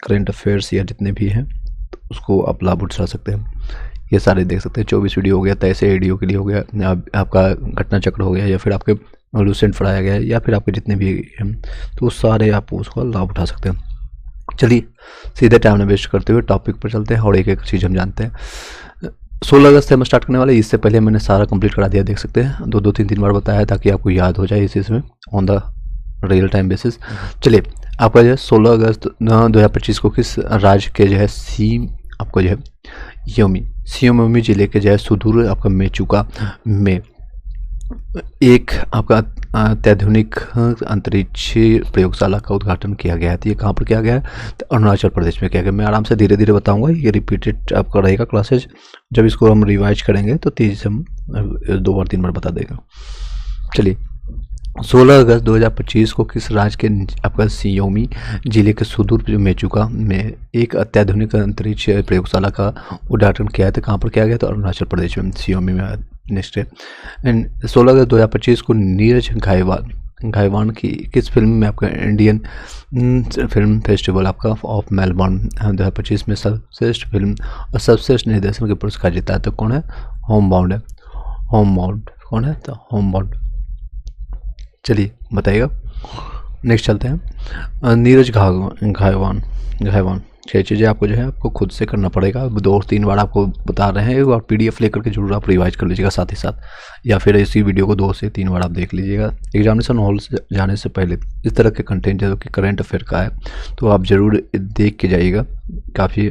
Current affairs या जितने भी हैं तो उसको आप लाभ उठा सकते हैं। ये सारे देख सकते हैं। 24 वीडियो हो गया, 23 वीडियो के लिए हो गया, आपका घटना चक्र हो गया, या फिर आपके लूसेंट पढ़ाया गया है, या फिर आपके जितने भी हैं तो सारे आप उसका लाभ उठा सकते हैं। चलिए सीधे टाइम न वेस्ट करते हुए टॉपिक पर चलते हैं और एक एक चीज़ हम जानते हैं। 16 अगस्त से हम स्टार्ट करने वाले। इससे पहले मैंने सारा कंप्लीट करा दिया, देख सकते हैं, 2-3 बार बताया ताकि आपको याद हो जाए इस चीज़ में on the real time basis. चलिए आपका जो है 16 अगस्त 2025 को किस राज्य के जो है आपको जो है सियोमी जिले के जो है सुदूर आपका मेचुका में एक आपका अत्याधुनिक अंतरिक्ष प्रयोगशाला का उद्घाटन किया गया है। तो ये कहाँ पर किया गया है? तो अरुणाचल प्रदेश में किया गया। मैं आराम से धीरे धीरे बताऊंगा, ये रिपीटेड आपका रहेगा क्लासेज। जब इसको हम रिवाइज करेंगे तो तेजी से हम 2 बार 3 बार बता देगा। चलिए 16 अगस्त 2025 को किस राज्य के आपका सियोमी जिले के सुदूर मेचुका में एक अत्याधुनिक अंतरिक्ष प्रयोगशाला का उद्घाटन किया है? तो कहाँ पर किया गया? तो अरुणाचल प्रदेश में सियोमी में। नेक्स्ट है 16 अगस्त 2025 को नीरज घायवान की किस फिल्म में आपका इंडियन फिल्म फेस्टिवल आपका ऑफ मेलबर्न 2025 में सर्वश्रेष्ठ फिल्म और सर्वश्रेष्ठ निर्देशन के पुरस्कार जीता है? तो कौन है? होमबाउंड है। होमबाउंड कौन है? तो होमबाउंड। चलिए बताइएगा। नेक्स्ट चलते हैं। नीरज घायवान छह चीज़ें आपको जो है आपको खुद से करना पड़ेगा। 2-3 बार आपको बता रहे हैं, और PDF लेकर के जरूर आप रिवाइज कर लीजिएगा साथ ही साथ, या फिर इसी वीडियो को 2 से 3 बार आप देख लीजिएगा। एग्जामिनेशन हॉल से जाने से पहले इस तरह के कंटेंट जो कि करंट अफेयर का है तो आप ज़रूर देख के जाइएगा, काफ़ी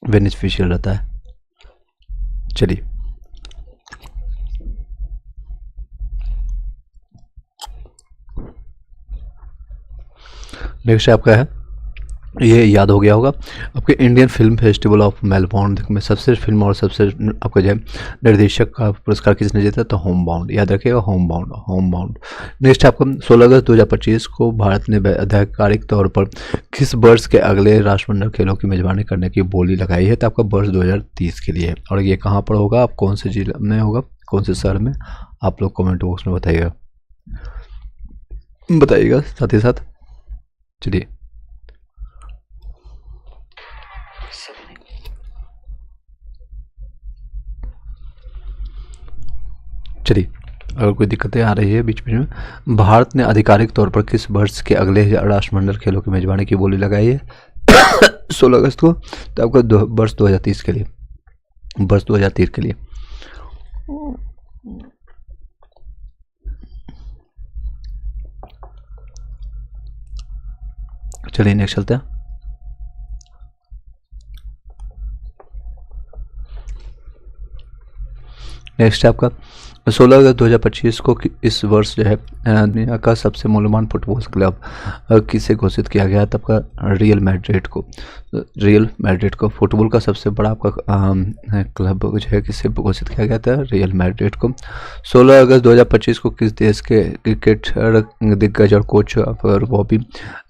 बेनिफिशियल रहता है। चलिए नेक्स्ट आपका है, ये याद हो गया होगा आपके Indian film festival of Melbourne में सबसे फिल्म और सबसे आपका जो है निर्देशक का पुरस्कार किसने जीता? तो होमबाउंड। याद रखिएगा, होमबाउंड। नेक्स्ट आपको 16 अगस्त 2025 को भारत ने आधिकारिक तौर पर किस वर्ष के अगले राष्ट्रमंडल खेलों की मेजबानी करने की बोली लगाई है? तो आपका वर्ष 2030 के लिए है। और ये कहाँ पर होगा? आप कौन से जिले में होगा, कौन से शहर में? आप लोग कॉमेंट बॉक्स में बताइएगा साथ ही साथ। चलिए अगर कोई दिक्कतें आ रही है बीच में, भारत ने आधिकारिक तौर पर किस वर्ष के अगले राष्ट्रमंडल खेलों की मेजबानी की बोली लगाई है 16 अगस्त को? तो आपका वर्ष 2030 के लिए, वर्ष 2030 के लिए। चलिए नेक्स्ट चलते हैं। नेक्स्ट है आपका 16 अगस्त 2025 को इस वर्ष जो है दुनिया का सबसे मूल्यवान फुटबॉल क्लब किसे घोषित किया गया? तब का रियल मैड्रिड को फुटबॉल का सबसे बड़ा आपका क्लब जो है किसे घोषित किया गया था? रियल मैड्रिड को। 16 अगस्त 2025 को किस देश के क्रिकेट दिग्गज और कोच बॉबी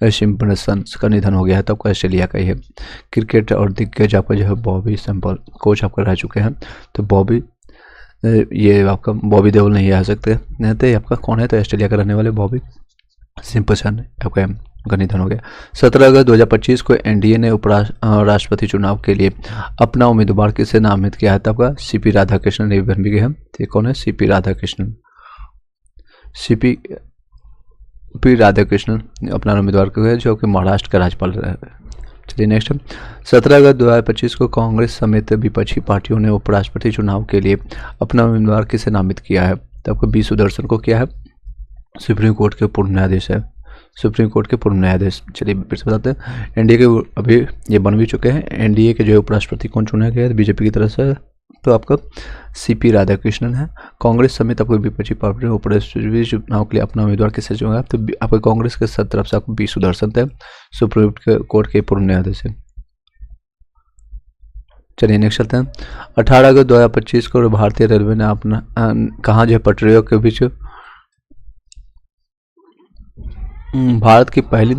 सिम्पसन का निधन हो गया है? तब का ऑस्ट्रेलिया का ही है। क्रिकेट और दिग्गज आपका जो है बॉबी सिंपल कोच आपका रह चुके हैं, तो बॉबी ये आपका बॉबी देओल नहीं आ सकते, नहीं तो आपका कौन है? तो ऑस्ट्रेलिया का रहने वाले बॉबी सिम्पसन आपका का निधन हो गया। 17 अगस्त 2025 को एनडीए ने राष्ट्रपति चुनाव के लिए अपना उम्मीदवार किसे नामित किया है? तो आपका CP राधाकृष्णन ये बन भी गए हैं। तो कौन है? CP राधाकृष्णन अपना उम्मीदवार को है, जो कि महाराष्ट्र का राज्यपाल रहे। चलिए नेक्स्ट 17 अगस्त 2025 को कांग्रेस समेत विपक्षी पार्टियों ने उपराष्ट्रपति चुनाव के लिए अपना उम्मीदवार किसे नामित किया है? तो आपको बी सुदर्शन को किया है। सुप्रीम कोर्ट के पूर्व न्यायाधीश है, सुप्रीम कोर्ट के पूर्व न्यायाधीश। चलिए फिर से बताते हैं, एनडीए के अभी ये बन भी चुके हैं। एनडीए के जो है उपराष्ट्रपति कौन चुना गया है? बीजेपी की तरफ से, तो आपका CP राधाकृष्णन है। कांग्रेस समेत आपको विपक्षी पार्टी ने उपराष्ट्रपति चुनाव के लिए अपना उम्मीदवार किसे चुना? तो आपको कांग्रेस के तरफ से आपको बी सुदर्शन थे, सुप्रीम कोर्ट के पूर्व न्यायाधीश है। चलिए नेक्स्ट चलते हैं। 18 अगस्त 2025 को भारतीय रेलवे ने अपना कहाँ जो है पटरियों के बीच भारत की पहली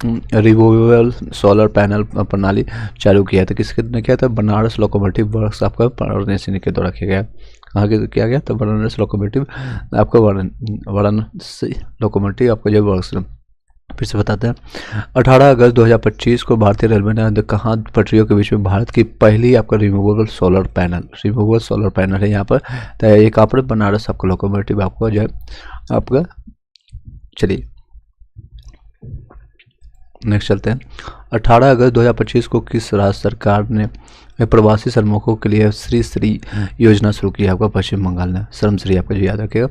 रिमूवेबल सोलर पैनल प्रणाली चालू किया था? किसके ने किया था? बनारस लोकोमोटिव वर्क्स आपका वाराणसी के द्वारा किया गया। कहाँ के किया गया? तो बनारस लोकोमोटिव आपका वाराणसी लोकोमोटिव आपका जो वर्क्स फिर से बताते हैं। 18 अगस्त 2025 को भारतीय रेलवे ने कहाँ पटरियों के बीच में भारत की पहली आपका रिमूवेबल सोलर पैनल है यहाँ पर, तो ये कहाँ पर, बनारस आपका लोकोमोटिव आपको जो है आपका। चलिए नेक्स्ट चलते हैं। 18 अगस्त 2025 को किस राज्य सरकार ने प्रवासी श्रमिकों के लिए श्री योजना शुरू की है? आपका पश्चिम बंगाल ने श्रमश्री, आपका जो याद रखिएगा,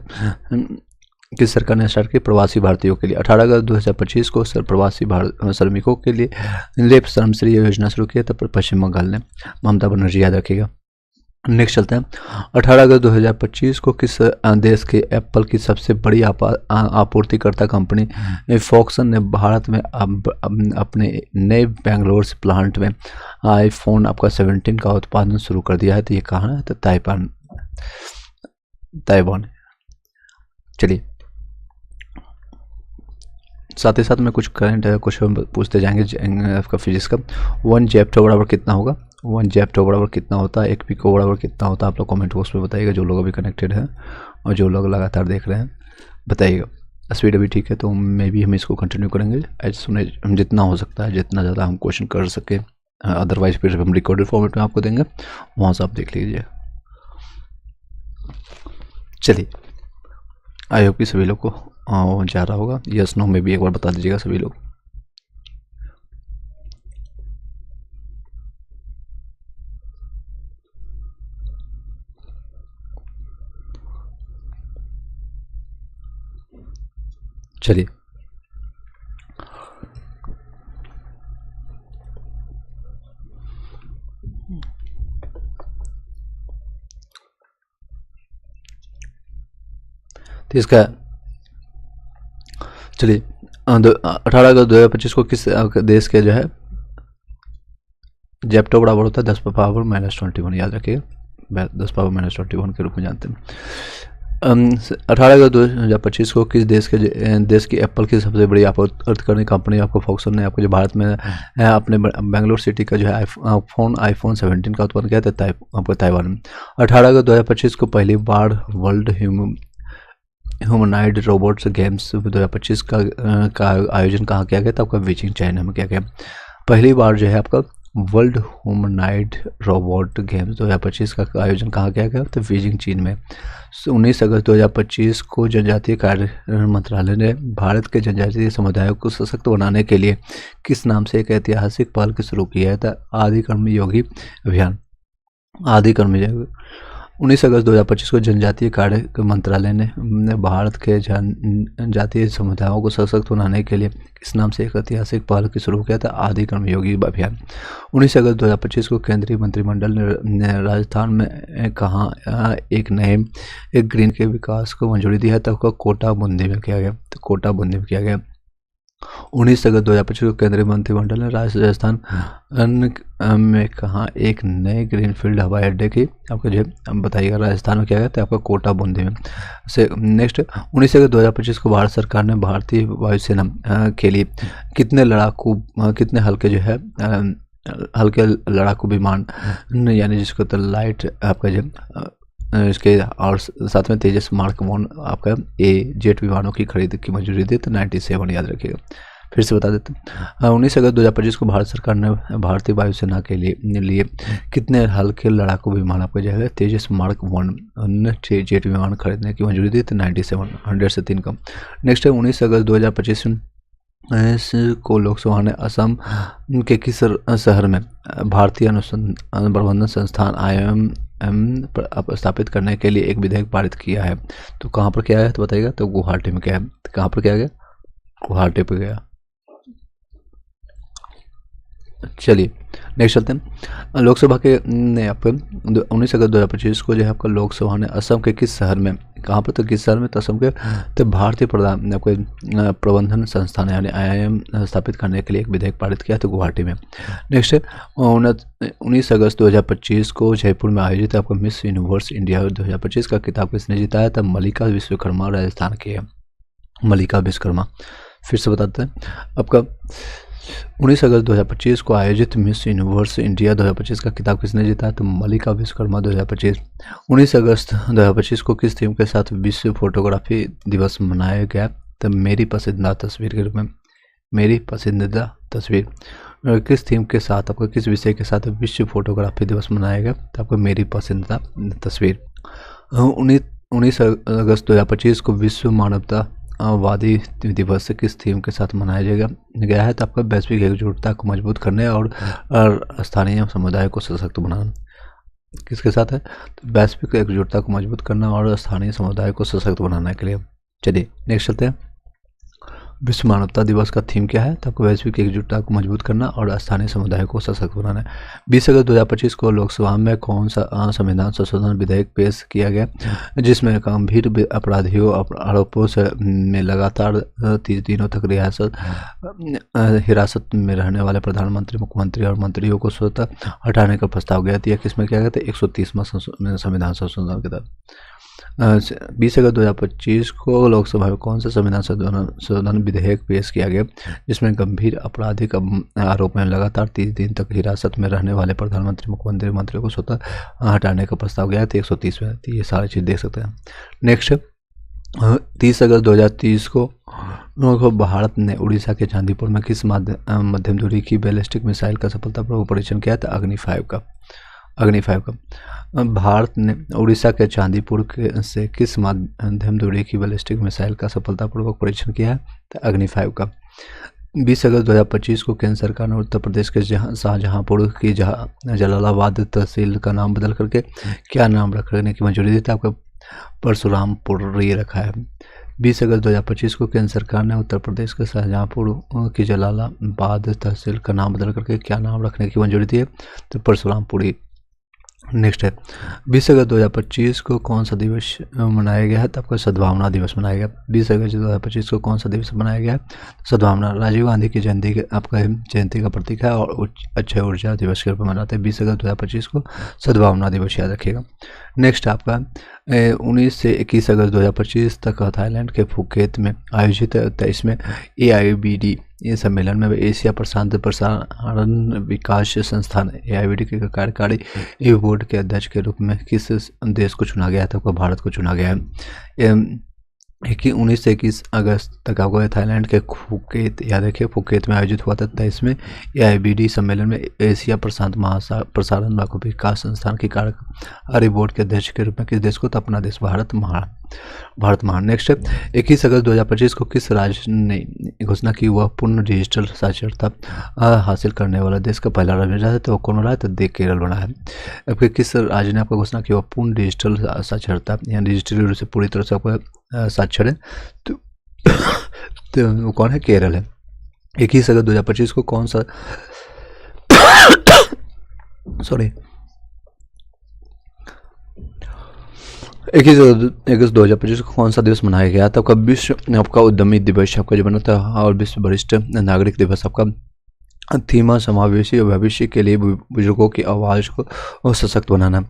किस सरकार ने स्टार्ट की? प्रवासी भारतीयों के लिए 18 अगस्त 2025 को प्रवासी श्रमिकों के लिए श्रमश्री योजना शुरू की है, तब पश्चिम बंगाल ने, ममता बनर्जी, याद रखिएगा। नेक्स्ट चलते हैं। 18 अगस्त 2025 को किस देश के एप्पल की सबसे बड़ी आपूर्तिकर्ता कंपनी फॉक्सन ने भारत में अपने नए बेंगलोर प्लांट में आईफोन आपका 17 का उत्पादन शुरू कर दिया है? तो ये कहाँ है? तो ताइवान। चलिए साथ ही साथ में कुछ करंट क्वेश्चन पूछते जाएंगे आपका फिजिक्स का। 1 जेप्टो बराबर कितना होगा? 1 जेप्टो बराबर कितना होता है? 1 पिको बराबर कितना होता है? आप लोग कमेंट बॉक्स में बताइएगा, जो लोग अभी कनेक्टेड हैं और जो लोग लगातार देख रहे हैं बताइएगा। स्पीड अभी ठीक है तो मे भी हम इसको कंटिन्यू करेंगे एज सुन एज हम जितना हो सकता है, जितना ज़्यादा हम क्वेश्चन कर सके, अदरवाइज फिर हम रिकॉर्डेड फॉर्मेट में आपको देंगे, वहाँ से आप देख लीजिए। चलिए आई होप कि सभी लोग को जा रहा होगा। यस नो में भी एक बार बता दीजिएगा सभी लोग। चलिए तो इसका चलिए 18 अगस्त 2025 को किस देश के जो है जेप्टो बराबर होता है 10⁻⁻21, याद रखिएगा 10⁻⁻21 के रूप में जानते हैं। 18 अगस्त 2025 को किस देश की एप्पल की सबसे बड़ी आपूर्तिकर्ता कंपनी आपको फॉक्सन ने आपको जो भारत में अपने बेंगलोर सिटी का जो है आईफोन 17 का उत्पादन किया था आपको ताइवान में। 18 अगस्त 2025 को पहली बार वर्ल्ड ह्यूमनॉइड रोबोट्स गेम्स 2025 का आयोजन कहाँ किया गया था? आपका बीजिंग चाइना में किया गया। पहली बार जो है आपका वर्ल्ड ह्यूमनॉइड रोबोट गेम्स 2025 का आयोजन कहाँ किया गया? तो बीजिंग चीन में। 19 अगस्त 2025 को जनजातीय कार्य मंत्रालय ने भारत के जनजातीय समुदायों को सशक्त बनाने के लिए किस नाम से एक ऐतिहासिक पहल शुरू किया है? आदि कर्मयोगी अभियान। 19 अगस्त 2025 को जनजातीय कार्य मंत्रालय ने भारत के जनजातीय समुदायों को सशक्त बनाने के लिए किस नाम से एक ऐतिहासिक पहल शुरू किया था? आदि कर्मयोगी अभियान। 19 अगस्त 2025 को केंद्रीय मंत्रिमंडल ने राजस्थान में कहाँ एक ग्रीन के विकास को मंजूरी दी है? तब को कोटा बूंदी में किया गया। तो कोटा बूंदी में किया गया। 19 अगस्त 2025 को केंद्रीय मंत्रिमंडल ने राजस्थान में कहा एक नए ग्रीनफील्ड हवाई अड्डे की आपको जो बताइएगा राजस्थान में क्या गया था? आपका कोटा बूंदी में से। नेक्स्ट 19 अगस्त 2025 को भारत सरकार ने भारतीय वायुसेना के लिए कितने हल्के जो है हल्के लड़ाकू विमान यानी जिसको तो लाइट आपका जो इसके और साथ में तेजस मार्क 1 आपका जेट विमानों की खरीद की मंजूरी दी तो 97, याद रखिएगा। फिर से बता देते हैं 19 अगस्त 2025 को भारत सरकार ने भारतीय वायुसेना के लिए कितने हल्के लड़ाकू विमान आपको जो है तेजस मार्क 1 जेट विमान खरीदने की मंजूरी दी तो 97, 100 से 3 कम। नेक्स्ट है 19 अगस्त 2025 को लोकसभा ने असम के किस शहर में भारतीय अनुसंधान प्रबंधन संस्थान IIM स्थापित करने के लिए एक विधेयक पारित किया है? तो कहाँ पर किया है तो बताइएगा। तो गुवाहाटी में किया है। तो कहाँ पर किया गया? गुवाहाटी पर गया। चलिए नेक्स्ट चलते हैं। लोकसभा के ने आपका 19 अगस्त 2025 को जो है आपका लोकसभा ने असम के किस शहर में कहाँ पर? तो किस शहर में? तो असम के तो भारतीय आपके प्रबंधन संस्थान यानी IIM स्थापित करने के लिए एक विधेयक पारित किया तो गुवाहाटी में। नेक्स्ट है 19 अगस्त 2025 को जयपुर में आयोजित आपका मिस यूनिवर्स इंडिया 2025 का खिताब किसने जीता है? तब मल्लिका विश्वकर्मा राजस्थान की है, मल्लिका विश्वकर्मा। फिर से बताते हैं आपका 19 अगस्त 2025 को आयोजित मिस यूनिवर्स इंडिया 2025 का खिताब किसने जीता? तो मल्लिका विश्वकर्मा 2025। 19 अगस्त 2025 को किस थीम के साथ विश्व फोटोग्राफी दिवस मनाया गया? तो मेरी पसंदीदा तस्वीर के रूप में मेरी पसंदीदा तस्वीर। किस थीम के साथ आपको, किस विषय के साथ विश्व फोटोग्राफी दिवस मनाया गया? तो आपको मेरी पसंदीदा तस्वीर। 19 अगस्त 2025 को विश्व मानवतावादी दिवस किस थीम के साथ मनाया गया है? तो आपका वैश्विक एकजुटता को मजबूत करने और स्थानीय समुदाय को सशक्त बनाना। किसके साथ है? तो वैश्विक एकजुटता को मजबूत करना और स्थानीय समुदाय को सशक्त बनाने के लिए। चलिए नेक्स्ट चलते हैं। विश्व मानवता दिवस का थीम क्या है? तो आपको वैश्विक एकजुटता को मजबूत करना और स्थानीय समुदाय को सशक्त बनाना है। 20 अगस्त 2025 को लोकसभा में कौन सा संविधान संशोधन विधेयक पेश किया गया, जिसमें गंभीर अपराधियों आरोपों से में लगातार 30 दिनों तक हिरासत में रहने वाले प्रधानमंत्री, मुख्यमंत्री और मंत्रियों को स्वतः हटाने का प्रस्ताव गया था? किसमें किया गया था? 130वां संविधान संशोधन के तहत। 20 अगस्त 2025 को लोकसभा में कौन सा संविधान संशोधन विधेयक पेश किया गया, जिसमें गंभीर आपराधिक आरोप में लगातार 30 दिन तक हिरासत में रहने वाले प्रधानमंत्री, मुख्यमंत्री, मंत्रियों को स्वतः हटाने का प्रस्ताव गया था? 130 में। ये सारी चीज़ देख सकते हैं। नेक्स्ट 30 अगस्त 2030 को भारत ने उड़ीसा के चांदीपुर में किस मध्यम दूरी की बैलिस्टिक मिसाइल का सफलतापूर्वक परीक्षण किया था? अग्नि 5 का। भारत ने उड़ीसा के चांदीपुर से किस मध्यम दूरी की बैलिस्टिक मिसाइल का सफलतापूर्वक परीक्षण किया है? तो अग्नि 5 का। 20 अगस्त 2025 को केंद्र सरकार ने उत्तर प्रदेश के शाहजहांपुर की जलालाबाद तहसील का नाम बदल करके क्या नाम रखने की मंजूरी दी थी? आपका परशुरामपुर ये रखा है। 20 अगस्त 2025 को केंद्र सरकार ने उत्तर प्रदेश के शाहजहांपुर की जलालाबाद तहसील का नाम बदल करके क्या नाम रखने की मंजूरी दी है? तो परशुरामपुरी। नेक्स्ट है 20 अगस्त 2025 को कौन सा दिवस मनाया गया है? तो आपका सद्भावना दिवस मनाया गया। 20 अगस्त 2025 को कौन सा दिवस मनाया गया है? सद्भावना। राजीव गांधी की जयंती का प्रतीक है और अक्षय ऊर्जा दिवस के रूप में मनाते हैं। 20 अगस्त 2025 को सद्भावना दिवस याद रखिएगा। नेक्स्ट आपका 19 से 21 अगस्त 2025 तक थाईलैंड के फुकेत में आयोजित 23वें AIBD सम्मेलन में एशिया प्रशांत प्रसारण विकास संस्थान AIBD के कार्यकारी बोर्ड के अध्यक्ष के रूप में किस देश को चुना गया था? भारत को चुना गया है। 19 से 21 अगस्त तक आपको थाईलैंड के फुकेत याद रखिए, फुकेत में आयोजित हुआ था 23वें AIBD सम्मेलन में एशिया प्रशांत प्रसारण विकास संस्थान की कार्यकारी बोर्ड के अध्यक्ष के रूप में किस देश को? तो अपना देश भारत महान। नेक्स्ट 21 अगस्त 2025 को किस राज्य ने घोषणा की वह पूर्ण डिजिटल साक्षरता हासिल करने वाला देश का पहला राज्य बना है? तो कौन रहा है? तो केरल बना है। अब किस राज्य ने आपको घोषणा की वह पूर्ण डिजिटल साक्षरता या डिजिटल रूप से पूरी तरह से आपको साक्षर है? तो वो कौन है? केरल है। 21 अगस्त 2025 को कौन सा 21 अगस्त 2025 को कौन सा दिवस मनाया गया था? आपका विश्व आपका उद्यमी दिवस आपका जो बना था, और विश्व वरिष्ठ नागरिक दिवस आपका थीमा समावेशी भविष्य के लिए बुजुर्गों की आवाज़ को सशक्त बनाना।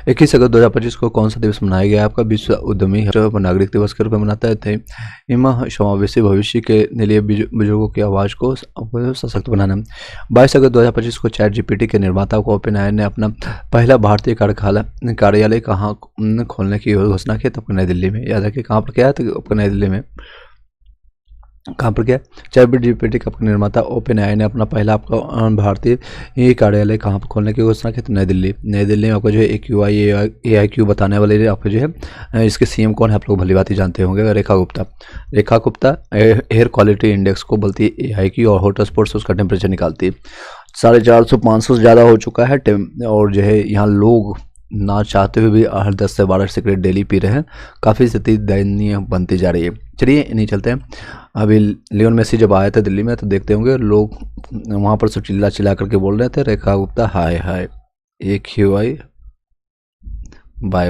21 अगस्त 2025 को कौन सा दिवस मनाया गया? आपका विश्व उद्यमी नागरिक दिवस के रूप में मनाता है। थीमा समावेशी भविष्य के लिए बुजुर्गों की आवाज़ को सशक्त बनाना। 22 अगस्त 2025 को ChatGPT के निर्माता को OpenAI ने अपना पहला भारतीय कार्यालय कहाँ खोलने की घोषणा की? तो नई दिल्ली में। याद रखिए कहाँ पर क्या है? तो आपको नई दिल्ली में। कहाँ पर क्या? ChatGPT का निर्माता OpenAI ने अपना पहला आपका भारतीय कार्यालय कहाँ पर खोलने की घोषणा की? तो नई दिल्ली में आपको जो है AIQ बताने वाले आपको जो है इसके CM कौन है? आप लोग भली बात ही जानते होंगे, Rekha Gupta air quality index को बोलती है AIQ, और हॉट स्पॉट्स उसका टेम्परेचर निकालती है। 450-500 से ज़्यादा हो चुका है और जो है यहाँ लोग ना चाहते हुए भी 10 से 12 सिगरेट डेली पी रहे हैं। काफ़ी स्थिति दयनीय बनती जा रही है। चलिए नहीं चलते हैं। अभी लियोन मेसी जब आया था दिल्ली में तो देखते होंगे लोग वहाँ पर सब चिल्ला करके बोल रहे थे रेखा गुप्ता हाय AQI बाय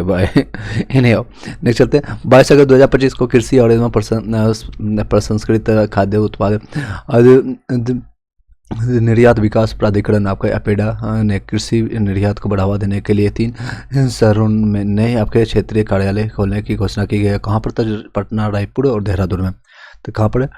इन्हें। नेक्स्ट चलते हैं। 22 अगस्त 2025 को कृषि और प्रसंस्कृत खाद्य उत्पाद निर्यात विकास प्राधिकरण आपका अपेडा ने कृषि निर्यात को बढ़ावा देने के लिए 3 शहरों में नए आपके क्षेत्रीय कार्यालय खोलने की घोषणा की गई है। कहाँ पर? पटना, रायपुर और देहरादून में। तो कहाँ पर है?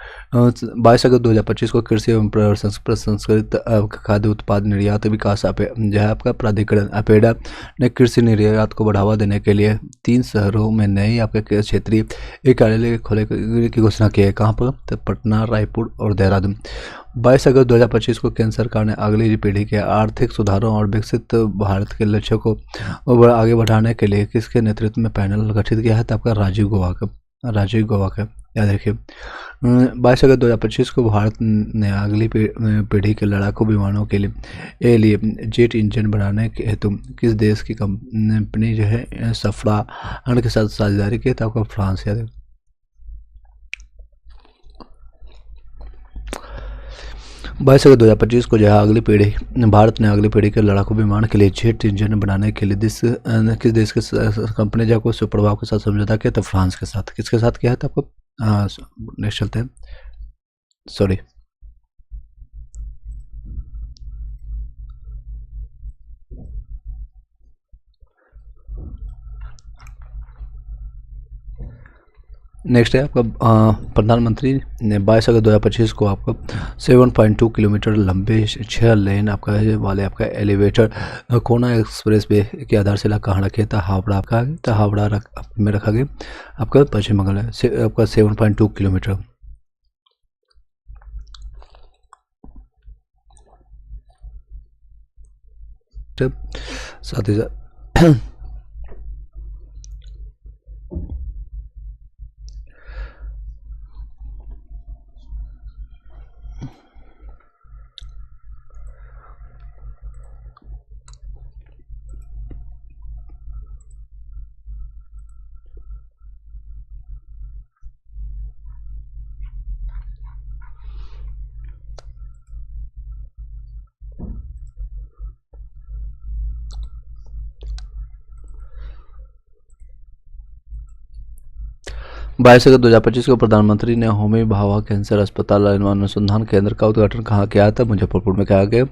22 अगस्त 2025 को कृषि एवं प्रसंस्कृत खाद्य उत्पाद निर्यात विकास जो है आपका प्राधिकरण अपेडा ने कृषि निर्यात को बढ़ावा देने के लिए 3 शहरों में नई आपके क्षेत्रीय एक कार्यालय खोले की घोषणा की है। कहाँ पर? तो पटना, रायपुर और देहरादून। 22 अगस्त 2025 को केंद्र सरकार ने अगली पीढ़ी के आर्थिक सुधारों और विकसित भारत के लक्ष्यों को आगे बढ़ाने के लिए किसके नेतृत्व में पैनल गठित किया है? तो आपका राजीव गौबा का याद रखिए। 22 अगस्त 2025 को भारत ने अगली पीढ़ी के लड़ाकू विमानों के लिए जेट इंजन बनाने के हेतु किस देश की कंपनी जो है सफरान के साथ साझेदारी की? तो आपका फ्रांस। याद है। 22 अगस्त 2025 को जो है भारत ने अगली पीढ़ी के लड़ाकू विमान के लिए जेट इंजन बनाने के लिए किस देश के कंपनी जो को सुप्रभाव के साथ समझौता किया? तो फ्रांस के साथ। किसके साथ किया है? तो आपको नेक्स्ट चलते हैं। सॉरी, नेक्स्ट है आपका प्रधानमंत्री ने 22 अगस्त 2025 को आपको 7.2 किलोमीटर लंबे 6 लेन आपका वाले आपका एलिवेटर कोना एक्सप्रेस वे की आधारशिला कहाँ रखी था? हावड़ा आपका। तो हावड़ा में रखा गया आपका पश्चिम बंगाल है आपका 7.2 किलोमीटर। साथ ही साथ 22 अगस्त 2025 को प्रधानमंत्री ने होमी भाभा कैंसर अस्पताल एवं अनुसंधान केंद्र का उद्घाटन कहाँ किया था? मुजफ्फरपुर में किया गया।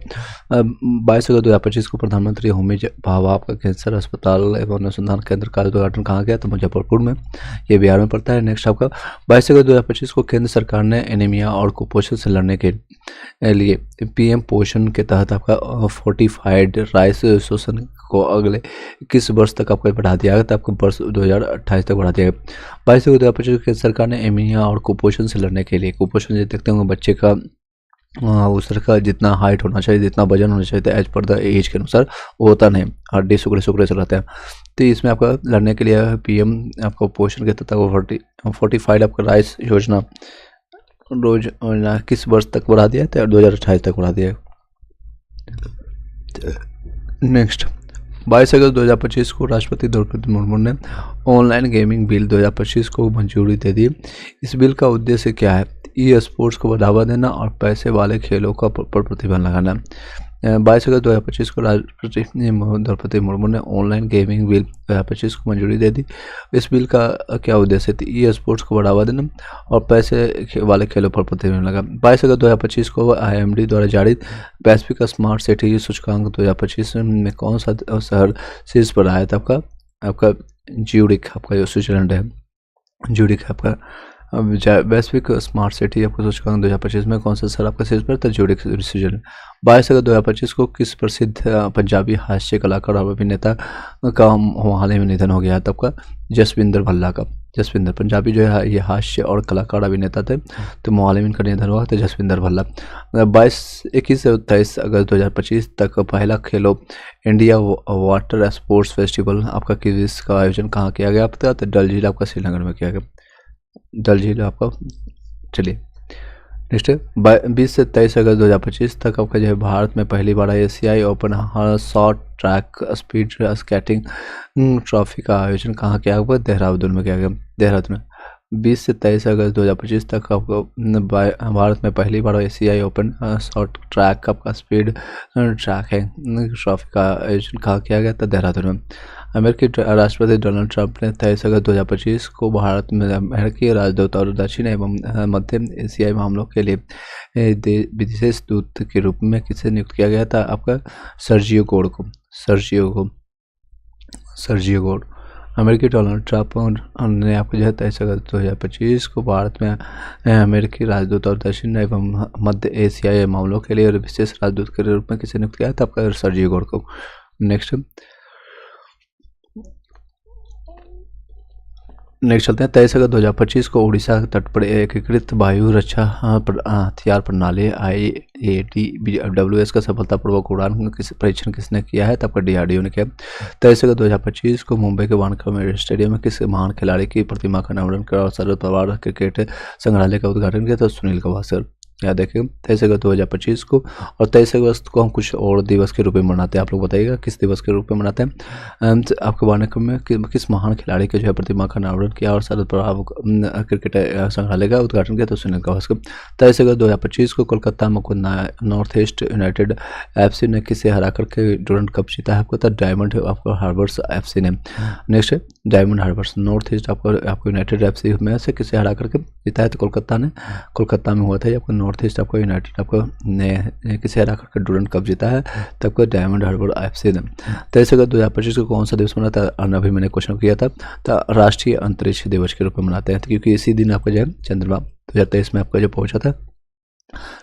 22 अगस्त 2025 को प्रधानमंत्री होमी भाभा आपका कैंसर अस्पताल एवं अनुसंधान केंद्र का उद्घाटन कहाँ किया? तो मुजफ्फरपुर में, ये बिहार में पड़ता है। नेक्स्ट आपका 22 अगस्त 2025 को केंद्र सरकार ने एनीमिया और कुपोषण से लड़ने के लिए पीएम पोषण के तहत आपका फोर्टिफाइड राइस शोषण को अगले किस वर्ष तक आपको बढ़ा दिया गया? तो आपको वर्ष 2028 तक बढ़ा दिया गया। 22 अगस्त 2025 केंद्र सरकार ने एनीमिया और कुपोषण से लड़ने के लिए, कुपोषण जो देखते होंगे बच्चे का उस तरह का जितना हाइट होना चाहिए, जितना वजन होना चाहिए एज पर द एज के अनुसार वो होता नहीं, हड्डी सुकड़े से रहते हैं। तो इसमें आपका लड़ने के लिए पीएम आपको पोषण के तहत फोर्टिफाइड आपका राइस योजना रोज किस वर्ष तक बढ़ा दिया? तो 2028 तक बढ़ा दिया। नेक्स्ट 22 अगस्त 2025 को राष्ट्रपति द्रौपदी मुर्मू ने ऑनलाइन गेमिंग बिल 2025 को मंजूरी दे दी। इस बिल का उद्देश्य क्या है? ई स्पोर्ट्स को बढ़ावा देना और पैसे वाले खेलों का पर प्रतिबंध लगाना। 22 अगस्त 2025 को राष्ट्रपति द्रौपदी मुर्मू ने ऑनलाइन गेमिंग बिल 2025 को मंजूरी दे दी। इस बिल का क्या उद्देश्य थी? ई स्पोर्ट्स को बढ़ावा देना और पैसे वाले खेलों पर प्रतिबंध लगा। 22 अगस्त 2025 को IMD द्वारा जारी वैश्विक स्मार्ट सिटी सूचकांक 2025 में कौन सा शहर शीर्ष पर आया था? आपका ज्यूरिख, आपका जो स्विट्जरलैंड है, ज्यूरिख आपका वैश्विक स्मार्ट सिटी आपको सूचकांक 2025 में कौन सा शहर आपका शीर्ष पर था? Zurich, Switzerland. 22 अगस्त 2025 को किस प्रसिद्ध पंजाबी हास्य कलाकार और अभिनेता का हाल ही में निधन हो गया था? आपका जसविंदर भल्ला का। जसविंदर पंजाबी जो है ये हास्य और कलाकार अभिनेता थे, तो हाल ही में इनका निधन हुआ था जसविंदर भल्ला। 21 से 23 अगस्त 2025 तक पहला खेलो इंडिया वाटर स्पोर्ट्स फेस्टिवल आपका किस का आयोजन कहाँ किया गया था? तो डल झील आपका श्रीनगर में किया गया, डल झील आपका। चलिए नेक्स्ट है 20 से 23 अगस्त 2025 तक आपका जो है भारत में पहली बार एशियाई open short track speed skating trophy का आयोजन कहाँ किया गया? देहरादून में किया गया, देहरादून में। 20 से 23 अगस्त 2025 तक आपको भारत में पहली बार एशियाई ओपन शॉर्ट ट्रैक आपका स्पीड ट्रैक है ट्रॉफी का आयोजन कहाँ किया गया था? देहरादून में। अमेरिकी राष्ट्रपति डोनाल्ड ट्रंप ने 23 अगस्त 2025 को भारत में अमेरिकी राजदूत और दक्षिण एवं मध्य एशियाई मामलों के लिए विशेष दूत के रूप में किसे नियुक्त किया गया था? आपका सर्जियो गोड को, सर्जियो गोड। अमेरिकी डोनाल्ड ट्रंप ने आपको जो है 23 अगस्त 2025 को भारत में अमेरिकी राजदूत और दक्षिण एवं मध्य एशियाई मामलों के लिए विशेष राजदूत के रूप में किसे नियुक्त किया था? आपका सर्जी गौर को। नेक्स्ट चलते हैं 23 अगस्त 2025 को उड़ीसा तट पर एकीकृत वायु रक्षा हथियार प्रणाली IATWS का सफलतापूर्वक उड़ान परीक्षण किसने किया है? तब DRDO ने किया। 23 अगस्त 2025 को मुंबई के वानखेड़े स्टेडियम में किस महान खिलाड़ी की प्रतिमा का अनावरण किया और शरद पवार क्रिकेट संग्रहालय का उद्घाटन किया? तो सुनील गावस्कर। याद देखिए 23 अगस्त 2025 को। और 23 अगस्त को हम कुछ और दिवस के रूप में मनाते हैं, आप लोग बताइएगा किस दिवस के रूप में मनाते हैं। आपके वानखेड़े में किस महान खिलाड़ी के जो है प्रतिमा का अनावरण किया और शरद पवार क्रिकेट संग्रहालय का उद्घाटन किया? तो सुनील गावस्कर। 23 अगस्त 2025 को कोलकाता में नॉर्थ ईस्ट यूनाइटेड FC ने किसे हरा करके डुरंड कप जीता है? आपको था डायमंड आपको हार्बर्स FC ने। Next diamond harbours north east आपको यूनाइटेड FC में से किसे हरा करके जीता है? तो कोलकाता में हुआ था। आपको नॉर्थ ईस्ट आपको यूनाइटेड आपको ने किसे हरा करके डुरंड कप जीता है? तब को डायमंड हार्बर FC ने। 23 अगस्त 2025 को कौन सा दिवस मना था? अभी मैंने क्वेश्चन किया था। तो राष्ट्रीय अंतरिक्ष दिवस के रूप में मनाते हैं, क्योंकि इसी दिन आपका जो है चंद्रमा 2023 में आपका जो पहुंचा था।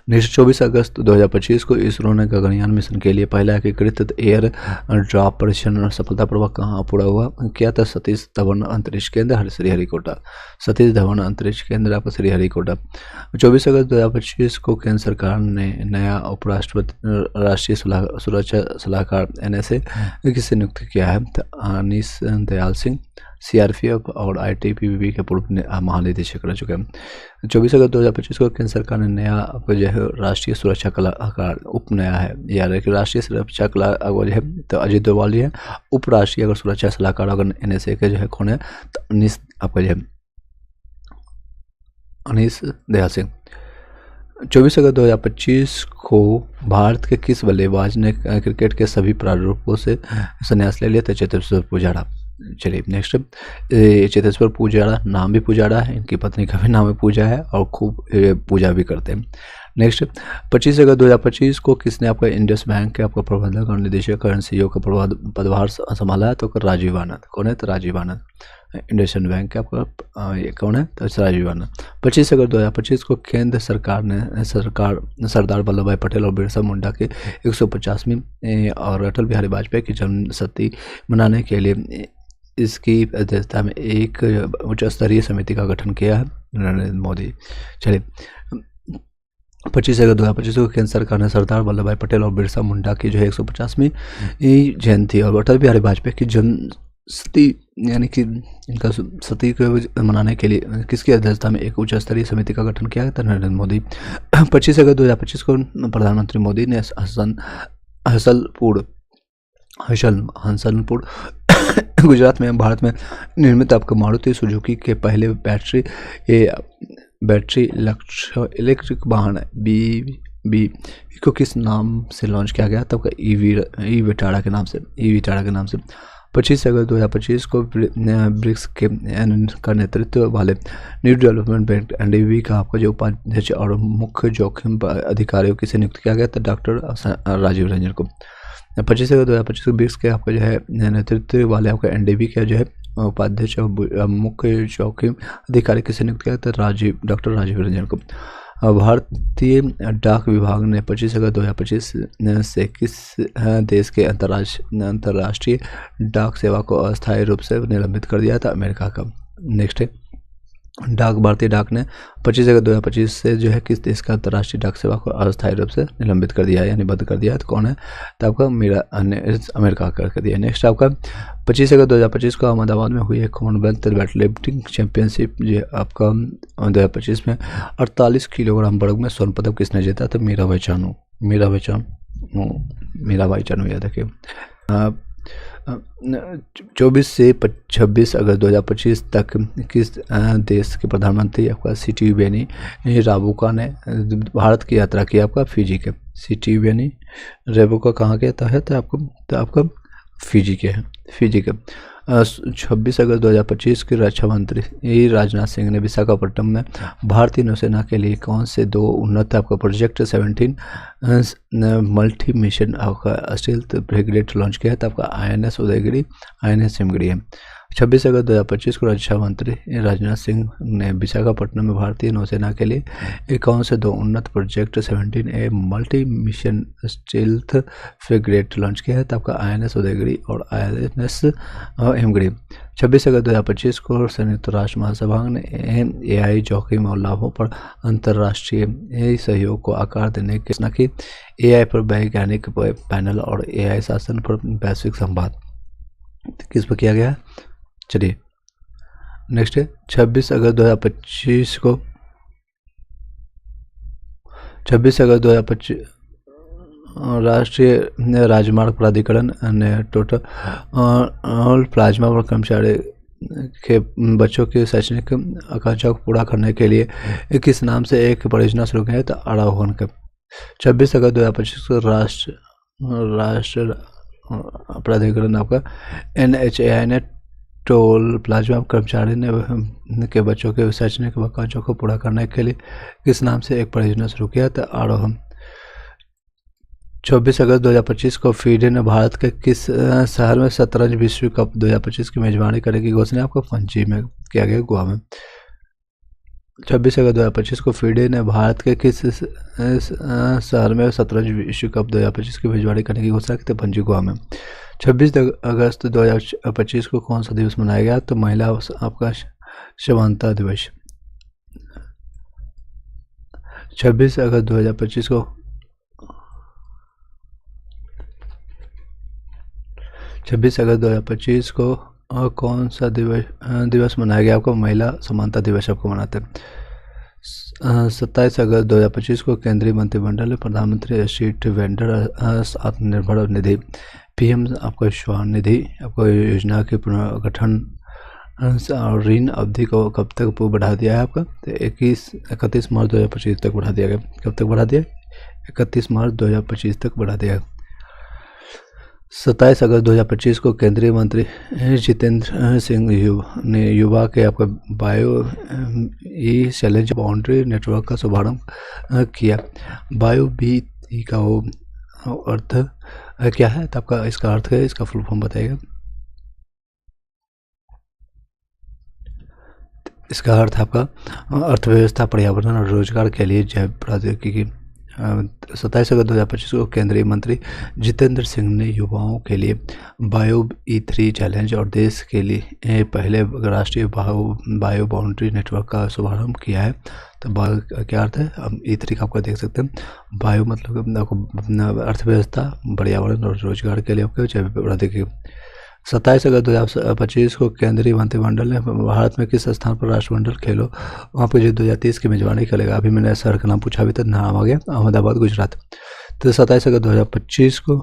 नेक्स्ट 24 अगस्त 2025 को इसरो ने गगनयान मिशन के लिए पहला एकीकृत एयर ड्रॉप परीक्षण सफलतापूर्वक कहाँ पूरा हुआ? क्या था? सतीश धवन अंतरिक्ष केंद्र श्रीहरिकोटा। सतीश धवन अंतरिक्ष केंद्र आपका श्रीहरिकोटा। 24 अगस्त 2025 को केंद्र सरकार ने नया उपराष्ट्रपति राष्ट्रीय सुरक्षा सलाहकार NSA किसे नियुक्त किया है? अनीस दयाल सिंह CRPF और ITBP के पूर्व महानिदेशक रह चुके हैं। 24 अगस्त 2025 को केंद्र सरकार ने नया जो है राष्ट्रीय सुरक्षा सलाहकार उपनया है, यार कि राष्ट्रीय सुरक्षा जो है तो अजीत डोभाल है। उप राष्ट्रीय अगर सुरक्षा सलाहकार अगर NSA के जो है कौन है? तो अनीस आपका जो है अनीस दयाल सिंह। 24 अगस्त 2025 को भारत के किस बल्लेबाज ने क्रिकेट के सभी प्रारूपों से संन्यास ले लिया? तो चेतेश्वर पुजारा। चलिए नेक्स्ट चेतेश्वर पुजारा नाम भी पुजारा है, इनकी पत्नी का भी नाम है पूजा है और खूब पूजा भी करते हैं। नेक्स्ट 25 अगस्त 2025 को किसने आपका इंडस बैंक के आपका प्रबंधक और निदेशक CEO का पदभार संभाला है? तो राजीव आनंद। कौन है? तो राजीव आनंद। इंडसन बैंक का आपका ये कौन है? तो राजीव आनंद। 25 अगस्त 2025 को केंद्र सरकार ने सरदार वल्लभ भाई पटेल और बिरसा मुंडा के 150वीं और अटल बिहारी वाजपेयी की जन्मशती मनाने के लिए इसकी अध्यक्षता में एक उच्च स्तरीय समिति का गठन किया है नरेंद्र मोदी। चलिए 25 अगस्त 2025 को केंद्र सरकार ने सरदार वल्लभ भाई पटेल और बिरसा मुंडा की जो है 150वीं जयंती और अटल बिहारी वाजपेयी की जन्मशती यानी कि इनका सती को मनाने के लिए किसकी अध्यक्षता में एक उच्च स्तरीय समिति का गठन किया था? नरेंद्र मोदी। 25 अगस्त 2025 को प्रधानमंत्री मोदी ने हसनपुर गुजरात में भारत में निर्मित आपका मारुति सुजुकी के पहले बैटरी इलेक्ट्रिक वाहन BB को किस नाम से लॉन्च किया गया? तब का ई विटारा के नाम से। 25 अगस्त 2025 को ब्रिक्स के का नेतृत्व वाले न्यू डेवलपमेंट बैंक NDB का आपका जो उपाध्यक्ष और मुख्य जोखिम अधिकारियों किसे नियुक्त किया गया? तो डॉक्टर राजीव रंजन को। 25 अगस्त 2025 को ब्रिक्स के आपका जो है नेतृत्व वाले आपका NDB का जो है उपाध्यक्ष और मुख्य जोखिम अधिकारी किसे नियुक्त किया? तो डॉक्टर राजीव रंजन को। भारतीय डाक विभाग ने 25 अगस्त 2025 से किस देश के अंतर्राष्ट्रीय डाक सेवा को अस्थायी रूप से निलंबित कर दिया था? अमेरिका का। नेक्स्ट है भारतीय डाक ने 25 अगस्त 2025 से जो है किस देश का अंतर्राष्ट्रीय डाक सेवा को अस्थायी रूप से निलंबित कर दिया है यानी बंद कर दिया है? तो कौन है? तो आपका अमेरिका कर दिया। नेक्स्ट आपका 25 अगस्त 2025 को अहमदाबाद में हुई कॉमनवेल्थ वेट लिफ्टिंग चैंपियनशिप जो आपका 2025 में 48 किलोग्राम वर्ग में स्वर्ण पदक किसने जीता? तो मीराबाई चानू याद रखिए। 24 से 26 अगस्त 2025 तक किस देश के प्रधानमंत्री आपका सिटी बेनी राबुका ने भारत की यात्रा की? आपका फिजी के सिटी बेनी राबुका कहाँ के तहत है? तो आपका फिजी के 26 अगस्त 2025 के रक्षा मंत्री राजनाथ सिंह ने विशाखापट्टनम में भारतीय नौसेना के लिए कौन से 2 उन्नत आपका प्रोजेक्ट 17 मल्टी मिशन आपका स्टील्थ ब्रिगेड लॉन्च किया है? तो आपका INS उदयगिरी INS हिमगिरी है। 26 अगस्त 2025 को रक्षा मंत्री राजनाथ सिंह ने विशाखापट्टनम में भारतीय नौसेना के लिए 51 से 2 उन्नत project 17A multi mission stealth frigate launch किया है। तो आपका INS उदयगिरी और INS हिमगिरी। 26 अगस्त 2025 को संयुक्त राष्ट्र महासभा ने AI जोखिम और लाभों पर अंतर्राष्ट्रीय सहयोग को आकार देने की घोषणा की। AI पर वैज्ञानिक पैनल और AI शासन पर वैश्विक संवाद किस पर किया गया? चलिए नेक्स्ट है 26 अगस्त 2025 को 26 अगस्त 2025 राष्ट्रीय राजमार्ग प्राधिकरण ने टोटल प्लाज्मा पर कर्मचारी के बच्चों की शैक्षणिक आकांक्षा को पूरा करने के लिए किस नाम से एक परियोजना शुरू की है? तो आरोहण के। 26 अगस्त 2025 को राष्ट्र प्राधिकरण आपका NHAI ने टोल प्लाज्मा कर्मचारी ने के बच्चों के शैक्षणिक आकांक्षाओं को पूरा करने के लिए किस नाम से एक परियोजना शुरू किया? तो आरोहण। 24 अगस्त 2025 को फीडे ने भारत के किस शहर में शतरंज विश्व कप 2025 की मेजबानी करने की घोषणा आपको पणजी में किया गया, गोवा में। 26 अगस्त 2025 को फीडे ने भारत के किस शहर में शतरंज विश्व कप 2025 की मेजबानी करने की घोषणा की? तो पणजी, गोवा में। 26 अगस्त 2025 को कौन सा दिवस मनाया गया? तो महिला आपका समानता दिवस। 26 अगस्त 2025 को 26 अगस्त 2025 को कौन सा दिवस मनाया गया? आपको महिला समानता दिवस आपको मनाते हैं। 27 अगस्त 2025 को केंद्रीय मंत्रिमंडल ने प्रधानमंत्री street vendor Atmanirbhar Nidhi PM आपको स्वनिधि आपको योजना के पुनर्गठन और ऋण अवधि को कब तक बढ़ा दिया है आपका? तो 31 मार्च 2025 तक बढ़ा दिया गया। कब तक बढ़ा दिया? 31 मार्च 2025 तक बढ़ा दिया। 27 अगस्त 2025 को केंद्रीय मंत्री जितेंद्र सिंह ने युवा के आपका बायो ई चैलेंज बाउंड्री नेटवर्क का शुभारंभ किया। बायो बी का वो अर्थ क्या है? तो आपका इसका अर्थ है, इसका फुल फॉर्म बताइएगा। इसका अर्थ आपका अर्थव्यवस्था, पर्यावरण और रोजगार के लिए जैव प्रौद्योगिकी। 27 अगस्त 2025 को केंद्रीय मंत्री जितेंद्र सिंह ने युवाओं के लिए बायो E3 चैलेंज और देश के लिए पहले राष्ट्रीय बायो बाउंड्री नेटवर्क का शुभारंभ किया है। तो क्या अर्थ है? हम E3 का आपका देख सकते हैं। बायो मतलब आपको अर्थव्यवस्था, पर्यावरण और रोजगार के लिए आपको जैव प्रौद्योगिकी। 27 अगस्त 2025 को केंद्रीय मंत्रिमंडल ने भारत में किस स्थान पर राष्ट्रमंडल खेलों वहाँ पर जो 2030 की मेजबानी करेगा? अभी मैंने शहर का नाम पूछा, अभी तक नाम आ गया, अहमदाबाद, गुजरात। तो 27 अगस्त 2025 को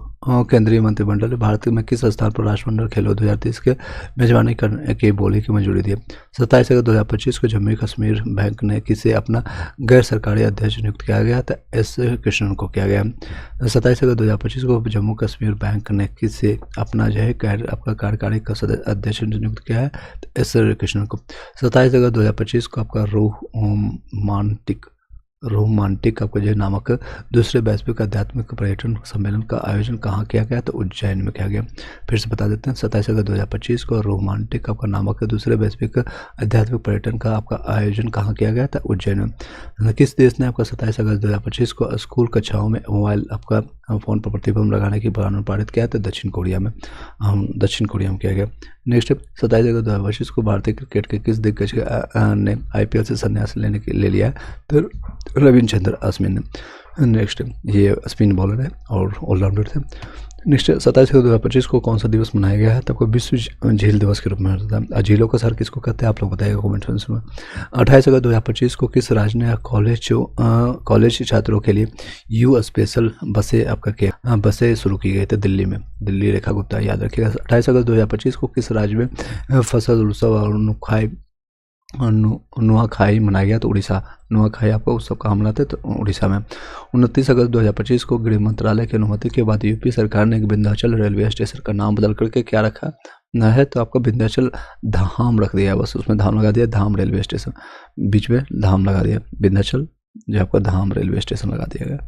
केंद्रीय मंत्रिमंडल ने भारत में किस स्थान पर राष्ट्रमंडल खेलों 2030 के मेजबानी करने की बोली की मंजूरी दी? 27 अगस्त 2025 को जम्मू कश्मीर बैंक ने किसे अपना गैर सरकारी अध्यक्ष नियुक्त किया गया? तो S कृष्णन को किया गया। 27 अगस्त 2025 को जम्मू कश्मीर बैंक ने किसे अपना जो है आपका कार्यकारी अध्यक्ष नियुक्त किया है? तो S कृष्णन को। 27 अगस्त 2025 को आपका रोमांटिक आपका जो नामक दूसरे वैश्विक आध्यात्मिक पर्यटन सम्मेलन का आयोजन कहाँ किया गया? तो उज्जैन में किया गया। फिर से बता देते हैं, 27 अगस्त 2025 को रोमांटिक आपका नामक दूसरे वैश्विक आध्यात्मिक पर्यटन का आपका आयोजन कहाँ किया गया? था उज्जैन में। किस देश ने आपका 27 अगस्त 2025 को स्कूल कक्षाओं में मोबाइल आपका फ़ोन पर प्रतिबंध लगाने की कानून पारित किया? तो दक्षिण कोरिया में किया गया। नेक्स्ट 27 अगस्त 2025 को भारतीय क्रिकेट के किस दिग्गज ने IPL से संन्यास ले लिया है? तो रविचंद्र अश्विन ने। नेक्स्ट ये स्पिन बॉलर है और ऑलराउंडर थे। नेक्स्ट 27 अगस्त 2025 को कौन सा दिवस मनाया गया है? तो आपको विश्व झील दिवस के रूप में मनाया जाता है। झीलों का शहर किसको कहते हैं? आप लोग बताइएगा कमेंट सेक्शन में। 28 अगस्त 2025 को किस राज्य ने कॉलेज छात्रों के लिए यू स्पेशल बसें शुरू की गई थी? दिल्ली में, दिल्ली रेखा गुप्ता, याद रखिएगा। 28 अगस्त 2025 को किस राज्य में फसल उत्सव और नुआखाई मनाया गया? तो उड़ीसा। नुआखाई आपको उत्सव कहाँ मनाते? तो उड़ीसा में। 29 अगस्त 2025 को गृह मंत्रालय की अनुमति के बाद यूपी सरकार ने विंध्याचल रेलवे स्टेशन का नाम बदल करके क्या रखा है? तो आपका विंध्याचल धाम रख दिया, बस उसमें धाम लगा दिया, धाम रेलवे स्टेशन, बीच में धाम लगा दिया, विंध्याचल जो आपका धाम रेलवे स्टेशन लगा दिया गया।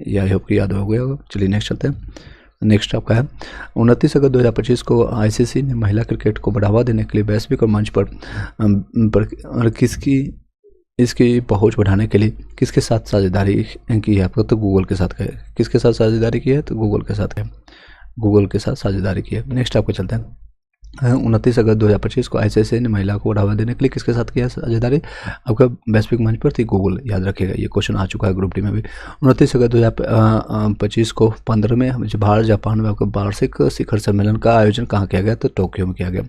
यह आपको याद हो गया होगा। चलिए नेक्स्ट चलते हैं। नेक्स्ट आपका है 29 अगस्त 2025 को आईसीसी ने महिला क्रिकेट को बढ़ावा देने के लिए वैश्विक मंच पर किसकी इसकी पहुंच बढ़ाने के लिए किसके साथ साझेदारी की है आपको? तो गूगल के साथ है। किसके साथ साझेदारी की है? तो गूगल के साथ है। गूगल के साथ साझेदारी की है। नेक्स्ट आपको चलते हैं 29 अगस्त 2025 को आईसीसी ने महिला को बढ़ावा देने के लिए किसके साथ किया साझेदारी? आपका वैश्विक मंच पर थी गूगल, याद रखिएगा। ये क्वेश्चन आ चुका है ग्रुप डी में भी। 29 अगस्त 2025 को 15 में भारत जापान में आपका वार्षिक शिखर सम्मेलन का आयोजन कहाँ किया गया? तो टोक्यो में किया गया।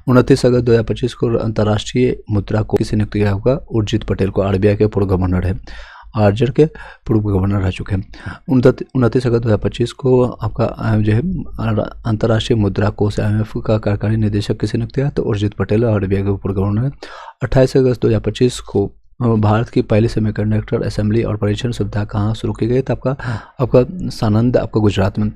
29 अगस्त 2025 को अंतर्राष्ट्रीय मुद्रा को किसे नियुक्त किया होगा? उर्जित पटेल को, आरबीआई के पूर्व गवर्नर है, आरजर के पूर्व गवर्नर रह चुके हैं। 29 अगस्त 2025 को आपका जो है अंतर्राष्ट्रीय मुद्रा कोष IMF का कार्यकारी निदेशक किसे नियुक्त किया? तो उर्जित पटेल, आरबीआई के पूर्व गवर्नर है। 28 अगस्त 2025 को भारत की पहली सेमीकंडक्टर असेंबली और परीक्षण सुविधा कहाँ शुरू की गई? तो आपका सानंद आपका गुजरात में,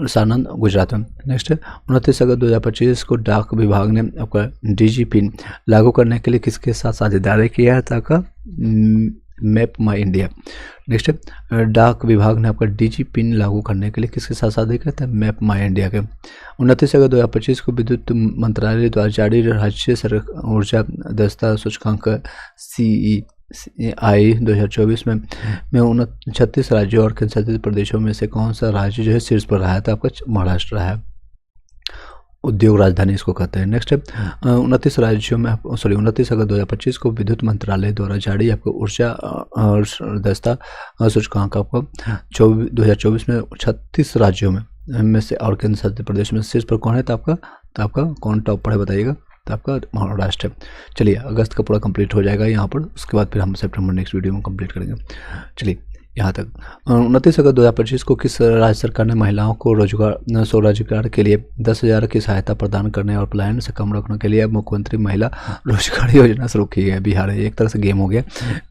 सानंद गुजरात में। नेक्स्ट 29 अगस्त 2025 को डाक विभाग ने आपका DG पिन लागू करने के लिए किसके साथ साझेदारी किया है? आपका मैप माई इंडिया। नेक्स्ट डाक विभाग ने आपका DG पिन लागू करने के लिए किसके साथ साझेदारी किया था? मैप माई इंडिया के। 29 अगस्त 2025 को विद्युत मंत्रालय द्वारा जारी राज्य ऊर्जा दस्ता सूचकांक CEI 2024 में 36 राज्यों और केंद्रशासित प्रदेशों में से कौन सा राज्य जो है शीर्ष पर रहा है? तो आपका महाराष्ट्र है। उद्योग राजधानी इसको कहते हैं। नेक्स्ट 29 राज्यों में 29 अगस्त 2025 को विद्युत मंत्रालय द्वारा जारी आपको ऊर्जा दस्ता सूचकांक आपको 2024 में 36 राज्यों में से और केंद्र शासित प्रदेश में शीर्ष पर कौन है? तो आपका कौन टॉप पर है बताइएगा? तो आपका महाराष्ट्र है। चलिए अगस्त का पूरा कंप्लीट हो जाएगा यहाँ पर, उसके बाद फिर हम सितंबर नेक्स्ट वीडियो में कंप्लीट करेंगे। चलिए यहाँ तक 29 अगस्त 2025 को किस राज्य सरकार ने महिलाओं को स्वरोजगार के लिए 10,000 की सहायता प्रदान करने और पलायन से कम रखने के लिए मुख्यमंत्री महिला रोजगार योजना शुरू की है? बिहार है। एक तरह से गेम हो गया।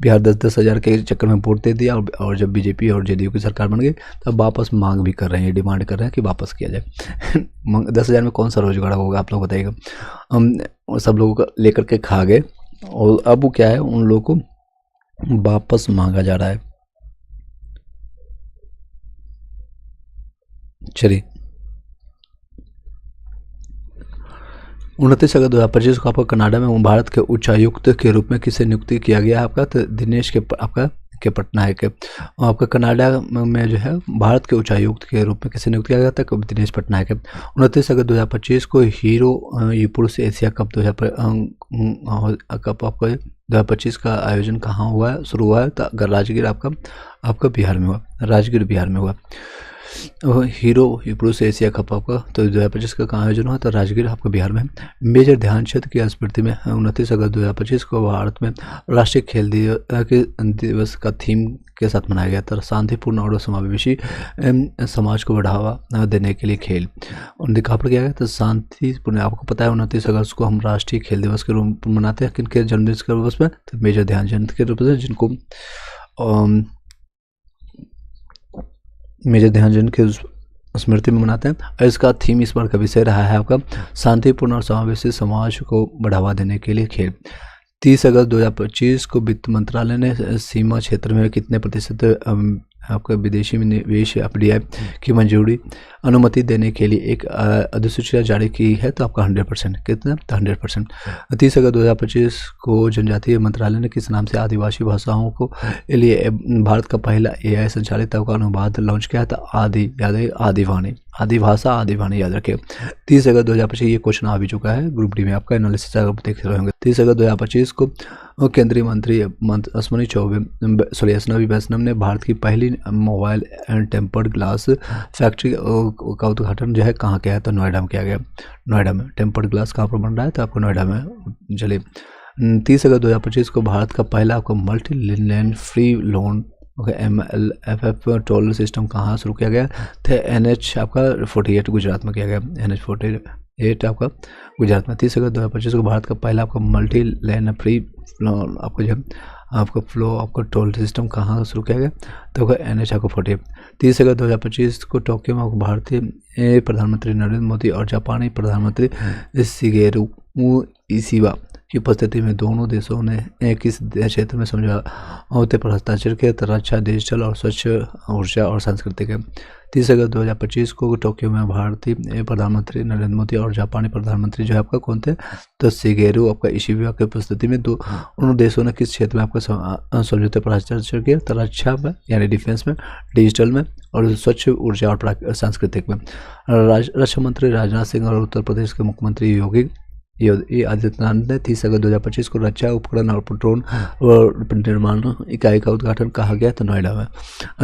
बिहार 10,000 के चक्कर में वोट दे दिया और जब बीजेपी और जेडीयू की सरकार बन गई तब वापस मांग भी कर रहे हैं, डिमांड कर रहे हैं कि वापस किया जाए। 10,000 में कौन सा रोजगार होगा आप लोग बताइएगा? सब लोगों को लेकर के खा गए और अब क्या है, उन लोगों को वापस मांगा जा रहा है। चलिए 29 अगस्त 2025 को आपका कनाडा में भारत के उच्चायुक्त के रूप में किसे नियुक्त किया गया है? आपका तो दिनेश के आपका के पटनायक है। आपका कनाडा में जो है भारत के उच्चायुक्त के रूप में किसे नियुक्त किया गया था? दिनेश पटनायक है। 29 अगस्त 2025 को हीरो पुरुष एशिया कप 2025 का आयोजन कहाँ हुआ है, शुरू हुआ है? तो अगर राजगीर आपका बिहार में हुआ, राजगीर बिहार में हुआ। हीरो पुरुष एशिया कप आपका तो 2025 का कहाँ आयोजन हुआ? तो राजगीर आपका बिहार में। मेजर ध्यानचंद की स्मृति में 29 अगस्त 2025 को भारत में राष्ट्रीय खेल दिवस का थीम के साथ मनाया गया था। शांतिपूर्ण और समावेशी समाज को बढ़ावा देने के लिए खेल और कहाँ पर किया गया? तो शांतिपूर्ण। आपको पता है 29 अगस्त को हम राष्ट्रीय खेल दिवस के रूप में मनाते हैं। किनके जन्मदिन के रूप में? तो मेजर ध्यानचंद के रूप में, जिनको मेजर ध्यानचंद के स्मृति में मनाते हैं। और इसका थीम इस बार का विषय रहा है आपका शांतिपूर्ण और समावेशी समाज को बढ़ावा देने के लिए खेल। 30 अगस्त 2025 को वित्त मंत्रालय ने सीमा क्षेत्र में कितने प्रतिशत आपका विदेशी निवेश FDI की मंजूरी अनुमति देने के लिए एक अधिसूचना जारी की है? तो आपका 100%। कितना? तो 100%। 30 अगस्त 2025 को जनजातीय मंत्रालय ने किस नाम से आदिवासी भाषाओं को लिए भारत का पहला AI संचालित अनुवाद लॉन्च किया था? याद है आदिवाणी, आदिभाषा आदिवाणी, याद रखिए। 30 अगस्त 2025 ये क्वेश्चन आ भी चुका है ग्रुप डी में, आपका एनालिसिस आप देख रहे होंगे। 30 अगस्त 2025 को केंद्रीय मंत्री अश्विनी वैष्णव ने भारत की पहली mobile and tempered glass factory का उद्घाटन जो है कहाँ किया है? तो नोएडा में किया गया। नोएडा में टेम्पर्ड ग्लास कहाँ पर बन रहा है? तो आपको नोएडा में। चलिए 30 अगस्त 2025 को भारत का पहला आपका multi land free loan MLFF toll system कहाँ शुरू किया गया? तो NH आपका 48 गुजरात में किया गया। NH 48 आपका गुजरात में। 30 अगस्त 2025 को भारत का पहला आपका मल्टी लेन फ्री आपको जो आपका फ्लो आपका टोल सिस्टम कहाँ शुरू किया गया? तो NH आपको 48। 30 अगस्त 2025 को टोक्यो में भारतीय प्रधानमंत्री नरेंद्र मोदी और जापानी प्रधानमंत्री शिगेरू इशिबा की उपस्थिति में दोनों देशों ने किस क्षेत्र में समझौते पर हस्ताक्षर किया? तो रक्षा, डिजिटल और स्वच्छ ऊर्जा और सांस्कृतिक है। 30 अगस्त 2025 को टोक्यो में भारतीय प्रधानमंत्री नरेंद्र मोदी और जापानी प्रधानमंत्री जो है आपका कौन थे? तो शिगेरू आपका इशिबा की उपस्थिति में दोनों देशों ने किस क्षेत्र में आपका समझौते पर हस्ताक्षर किया? तो रक्षा में यानी डिफेंस में, डिजिटल में और स्वच्छ ऊर्जा और सांस्कृतिक में। रक्षा मंत्री राजनाथ सिंह और उत्तर प्रदेश के मुख्यमंत्री योगी आदित्यनाथ ने 30 अगस्त 2025 को रक्षा उपकरण और ड्रोन निर्माण इकाई का उद्घाटन कहा गया था नोएडा में।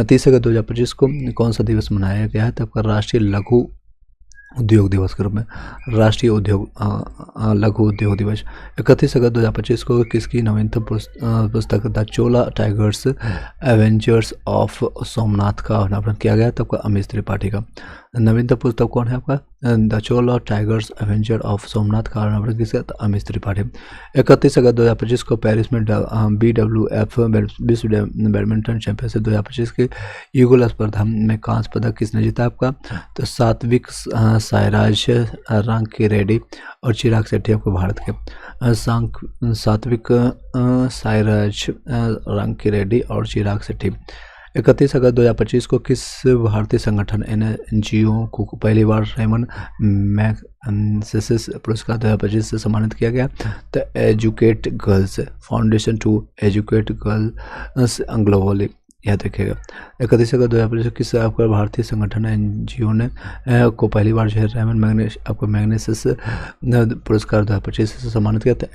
30 अगस्त 2025 को कौन सा दिवस मनाया गया है? तब का राष्ट्रीय लघु उद्योग दिवस के रूप में, राष्ट्रीय लघु उद्योग दिवस। 31 अगस्त 2025 को किसकी नवीनतम पुस्तक the Chola tigers Avengers of Somnath का अनावरण किया गया? तब का अमित त्रिपाठी का। नवीनतम पुस्तक कौन है आपका? The Chola tigers Avenger of Somnath का अनावरण किसका? अमित त्रिपाठी। 31 अगस्त 2025 को पेरिस में BWF विश्व बैडमिंटन चैंपियनशिप 2025 के युगल स्पर्धा में कांस्य पदक किसने जीता आपका? तो सात्विक साईराज रांकीरेड्डी और चिराग शेट्टी आपको भारत के। सात्विक साईराज रांकीरेड्डी और चिराग शेट्टी। 31 अगस्त 2025 को किस भारतीय संगठन NGO को पहली बार रेमन मैग्सेसे पुरस्कार 2025 से सम्मानित किया गया? तो educate girls foundation to educate girls globally, याद रखिएगा। 31 अगस्त 2025 किस आपका भारतीय संगठन NGO ने को पहली बार जो है रेमन मैग्सेसे पुरस्कार 2025 से सम्मानित किया? तो